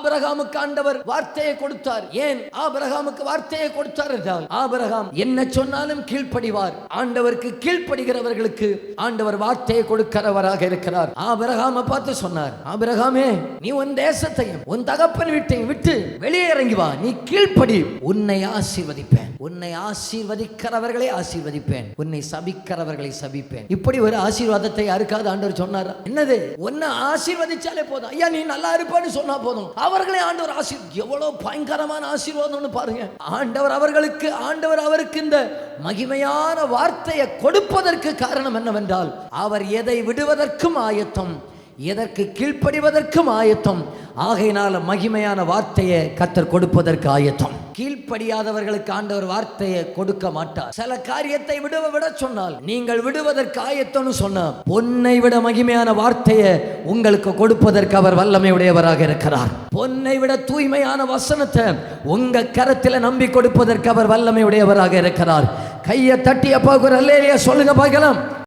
ஆபிரகாமுக்கு ஆண்டவர் வார்த்தையை கொடுத்தார். ஏன் ஆபிரகாமுக்கு வார்த்தையை கொடுத்தார் என்றால், ஆபிரகாம் என்ன சொன்னாலும் கீழ்ப்படிவார். ஆண்டவருக்கு கீழ்ப்படுகிறவர்களுக்கு ஆண்டவர் வார்த்தையை கொடுக்கிறவராக இருக்கிறார். ஆபிரகாமை பார்த்து சொன்னார், ஆபிரகாமே, நீ உன் தேசத்தையும் உன் தகப்பன் வீட்டையும் விட்டு வெளியே இறங்கி வா, நீ கீழ்ப்படி, உன்னை ஆசீர்வதிப்பேன், உன்னை ஆசீர்வதிக்கிறவர்களை ஆசீர்வதிப்பேன், உன்னை சபிக்கிறவர்களை சபிப்பேன். இப்படி ஒரு ஆசீர்வாதத்தை யாருக்காவது ஆண்டவர் சொன்னாரா? என்னது, உன்னை ஆசீர்வதிச்சாலே போதும், ஐயா நீ நல்லா இருப்பான்னு சொன்னா போதும், அவர்களை ஆண்டவர் எவ்வளவு பயங்கரமான ஆசீர்வாதம்னு பாருங்க. ஆண்டவர் அவருக்கு இந்த மகிமையான வார்த்தையை கொடுப்பதற்கு காரணம் என்னவென்றால், அவர் எதை விடுவதற்கும் ஆயத்தம், எதற்கு கீழ்ப்படிவதற்கும் ஆயத்தம். ஆகையினால மகிமையான வார்த்தையை கர்த்தர் கொடுப்பதற்கு ஆயத்தம். கீழ்ப்படியாதவர்களுக்கு ஆண்டவர் வார்த்தையை கொடுக்க மாட்டார். சில காரியத்தை விட சொன்னால் நீங்கள் விடுவதற்கு ஆயத்தம்னு சொன்ன பொன்னை விட மகிமையான வார்த்தையை உங்களுக்கு கொடுப்பதற்கு அவர் வல்லமை உடையவராக இருக்கிறார். பொன்னை விட தூய்மையான வசனத்தை உங்க கரத்தில் நம்பி கொடுப்பதற்கு அவர் வல்லமை உடையவராக இருக்கிறார். கையை தட்டி அப்பா ஒரு அல்லேலூயா சொல்லுங்க பார்க்கலாம்.